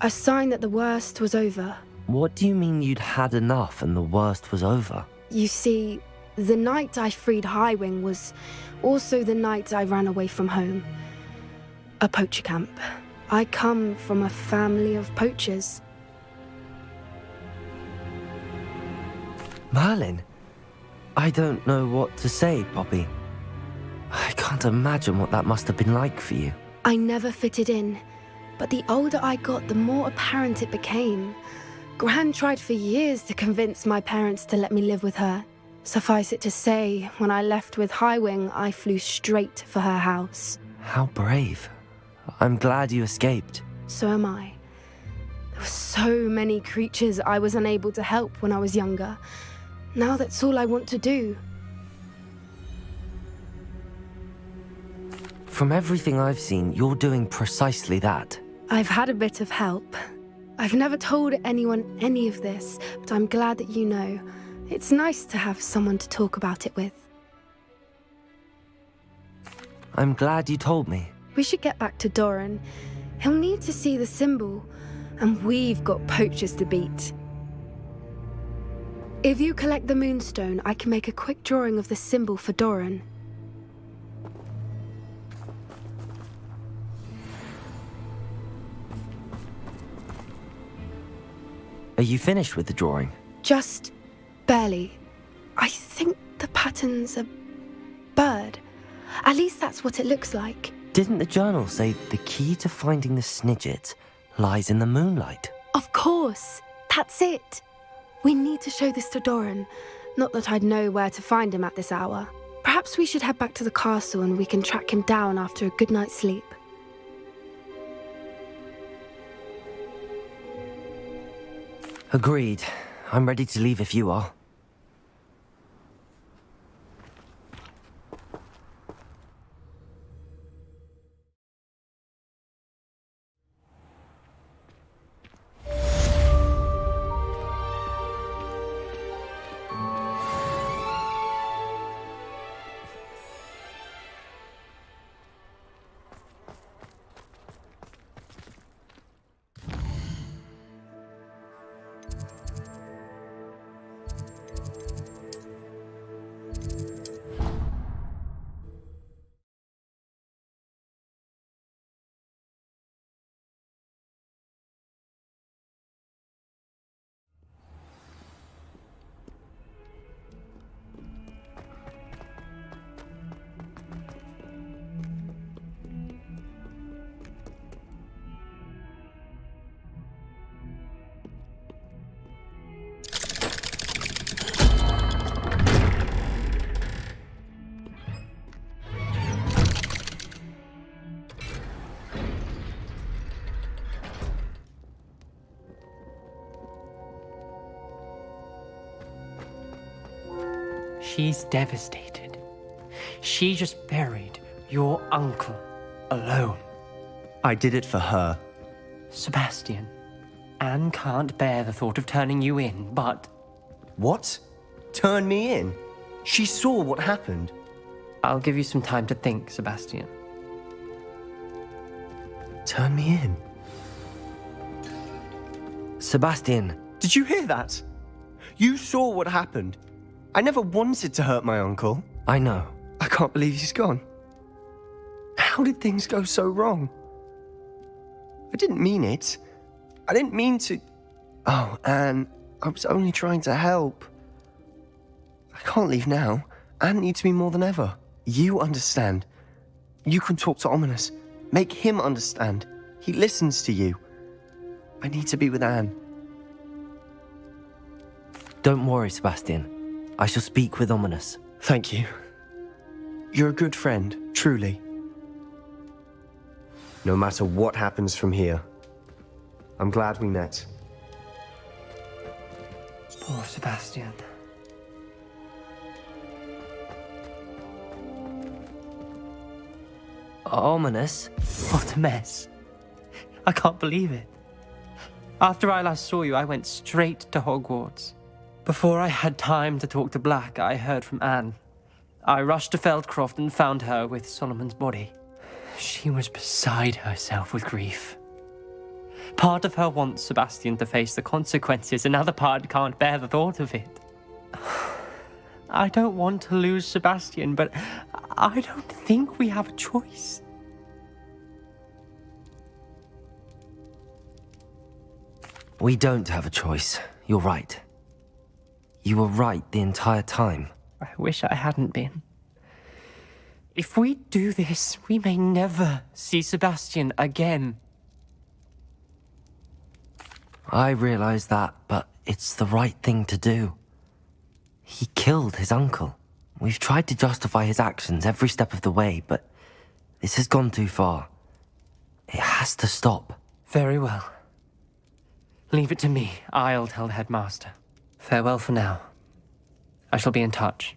A sign that the worst was over. What do you mean you'd had enough and the worst was over? You see, the night I freed Highwing was also the night I ran away from home. A poacher camp. I come from a family of poachers. Merlin? I don't know what to say, Poppy. I can't imagine what that must have been like for you. I never fitted in, but the older I got, the more apparent it became. Gran tried for years to convince my parents to let me live with her. Suffice it to say, when I left with Highwing, I flew straight for her house. How brave. I'm glad you escaped. So am I. There were so many creatures I was unable to help when I was younger. Now that's all I want to do. From everything I've seen, you're doing precisely that. I've had a bit of help. I've never told anyone any of this, but I'm glad that you know. It's nice to have someone to talk about it with. I'm glad you told me. We should get back to Doran. He'll need to see the symbol, and we've got poachers to beat. If you collect the moonstone, I can make a quick drawing of the symbol for Doran. Are you finished with the drawing? Just barely. I think the pattern's a bird. At least that's what it looks like. Didn't the journal say the key to finding the Snidget lies in the moonlight? Of course. That's it. We need to show this to Doran. Not that I'd know where to find him at this hour. Perhaps we should head back to the castle and we can track him down after a good night's sleep. Agreed. I'm ready to leave if you are. She's devastated. She just buried your uncle alone. I did it for her. Sebastian, Anne can't bear the thought of turning you in, but... What? Turn me in? She saw what happened. I'll give you some time to think, Sebastian. Turn me in? Sebastian. Did you hear that? You saw what happened. I never wanted to hurt my uncle. I know. I can't believe he's gone. How did things go so wrong? I didn't mean it. I didn't mean to... Oh, Anne, I was only trying to help. I can't leave now. Anne needs me more than ever. You understand. You can talk to Ominous. Make him understand. He listens to you. I need to be with Anne. Don't worry, Sebastian. I shall speak with Ominous. Thank you. You're a good friend, truly. No matter what happens from here, I'm glad we met. Poor Sebastian. Ominous? What a mess. I can't believe it. After I last saw you, I went straight to Hogwarts. Before I had time to talk to Black, I heard from Anne. I rushed to Feldcroft and found her with Solomon's body. She was beside herself with grief. Part of her wants Sebastian to face the consequences, another part can't bear the thought of it. I don't want to lose Sebastian, but I don't think we have a choice. We don't have a choice. You're right. You were right the entire time. I wish I hadn't been. If we do this, we may never see Sebastian again. I realize that, but it's the right thing to do. He killed his uncle. We've tried to justify his actions every step of the way, but this has gone too far. It has to stop. Very well. Leave it to me. I'll tell the headmaster. Farewell for now. I shall be in touch.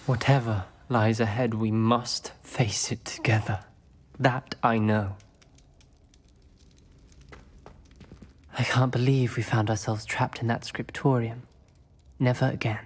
Whatever lies ahead, we must face it together. That I know. I can't believe we found ourselves trapped in that scriptorium. Never again.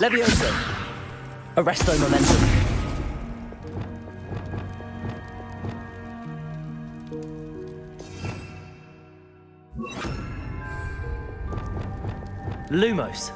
Levioso! Arresto momentum. Lumos.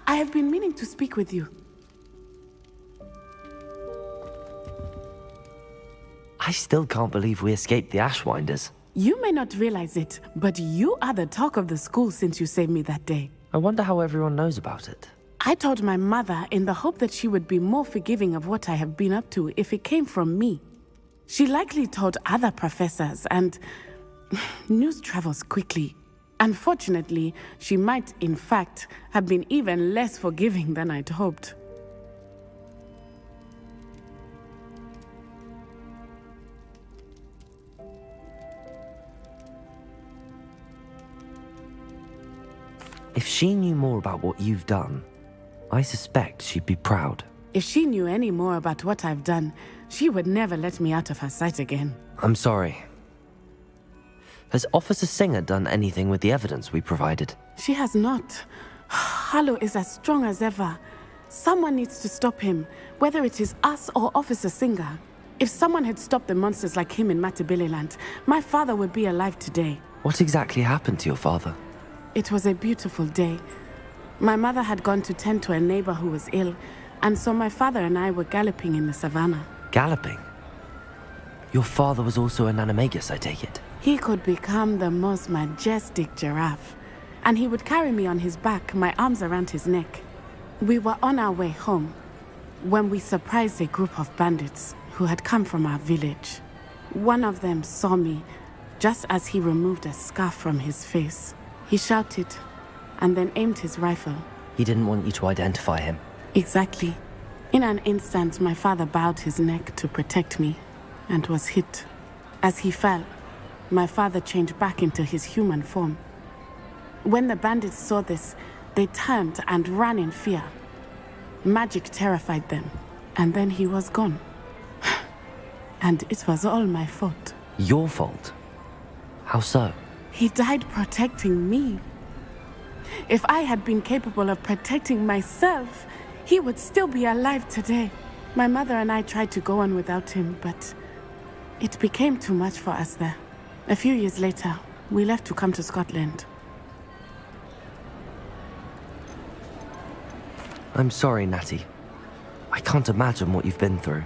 I have been meaning to speak with you. I still can't believe we escaped the Ashwinders. You may not realize it, but you are the talk of the school since you saved me that day. I wonder how everyone knows about it. I told my mother in the hope that she would be more forgiving of what I have been up to if it came from me. She likely told other professors, and news travels quickly. Unfortunately, she might, in fact, have been even less forgiving than I'd hoped. If she knew more about what you've done, I suspect she'd be proud. If she knew any more about what I've done, she would never let me out of her sight again. I'm sorry. Has Officer Singer done anything with the evidence we provided? She has not. Harlow is as strong as ever. Someone needs to stop him, whether it is us or Officer Singer. If someone had stopped the monsters like him in Matabeleland, my father would be alive today. What exactly happened to your father? It was a beautiful day. My mother had gone to tend to a neighbor who was ill, and so my father and I were galloping in the savannah. Galloping? Your father was also an animagus, I take it? He could become the most majestic giraffe, and he would carry me on his back, my arms around his neck. We were on our way home when we surprised a group of bandits who had come from our village. One of them saw me just as he removed a scarf from his face. He shouted and then aimed his rifle. He didn't want you to identify him. Exactly. In an instant, my father bowed his neck to protect me and was hit. As he fell, my father changed back into his human form. When the bandits saw this, they turned and ran in fear. Magic terrified them, and then he was gone. And it was all my fault. Your fault? How so? He died protecting me. If I had been capable of protecting myself, he would still be alive today. My mother and I tried to go on without him, but it became too much for us there. A few years later, we left to come to Scotland. I'm sorry, Natty. I can't imagine what you've been through.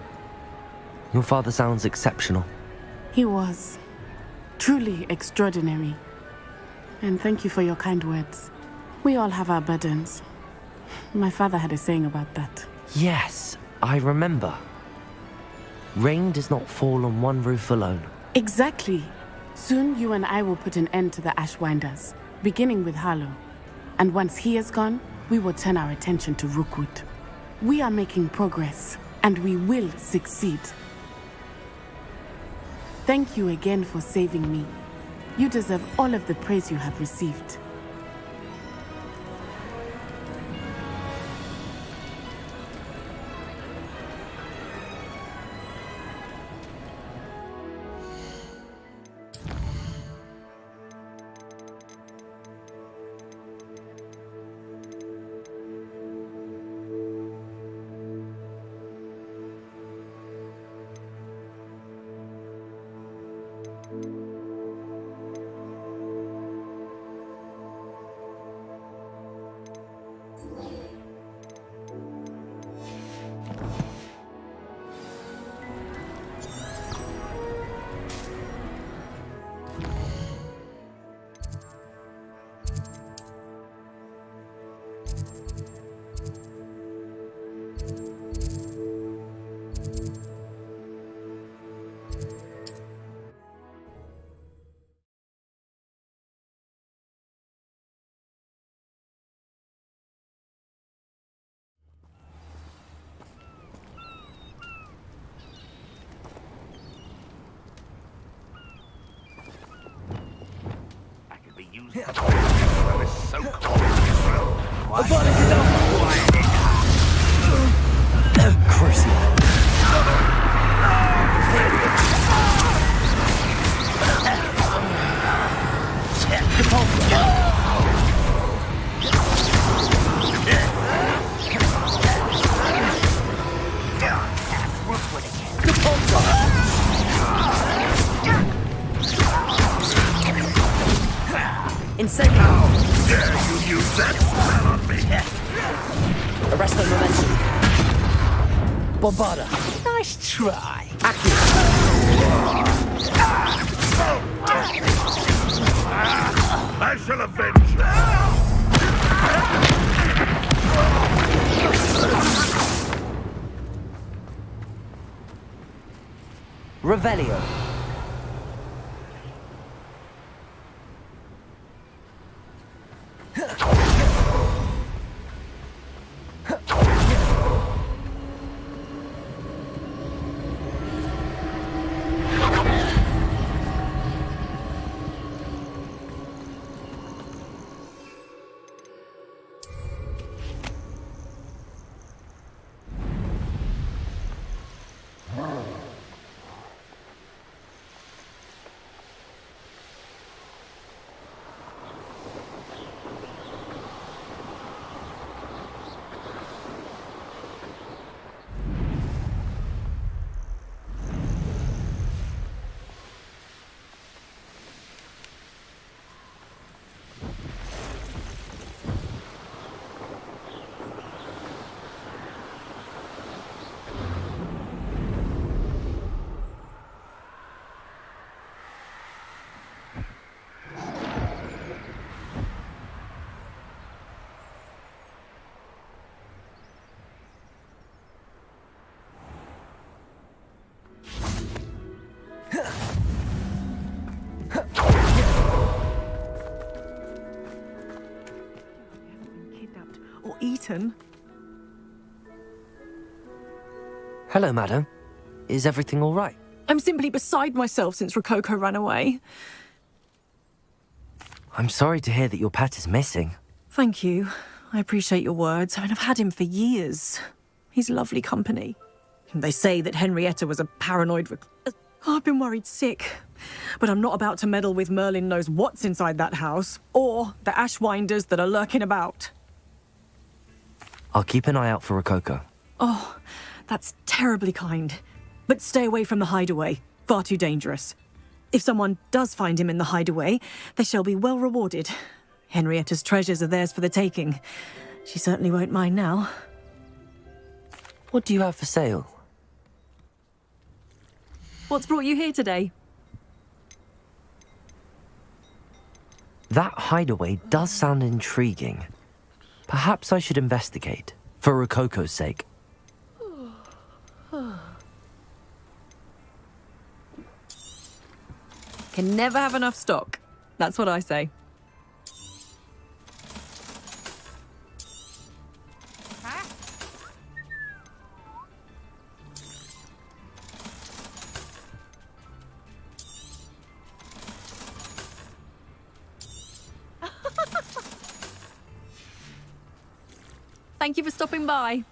Your father sounds exceptional. He was truly extraordinary. And thank you for your kind words. We all have our burdens. My father had a saying about that. Yes, I remember. Rain does not fall on one roof alone. Exactly. Soon you and I will put an end to the Ashwinders, beginning with Harlow. And once he is gone, we will turn our attention to Rookwood. We are making progress, and we will succeed. Thank you again for saving me. You deserve all of the praise you have received. Arrest the momentum. Bombarda. Nice try. I shall avenge you. Revelio. Kidnapped or eaten. Hello, madam. Is everything all right? I'm simply beside myself since Rococo ran away. I'm sorry to hear that your pet is missing. Thank you. I appreciate your words. I mean, I've had him for years. He's lovely company. They say that Henrietta was a paranoid I've been worried sick. But I'm not about to meddle with Merlin knows what's inside that house, or the Ashwinders that are lurking about. I'll keep an eye out for Rococo. Oh, that's terribly kind. But stay away from the hideaway. Far too dangerous. If someone does find him in the hideaway, they shall be well rewarded. Henrietta's treasures are theirs for the taking. She certainly won't mind now. What do you have for sale? What's brought you here today? That hideaway does sound intriguing. Perhaps I should investigate, for Rococo's sake. Can never have enough stock. That's what I say. Thank you for stopping by.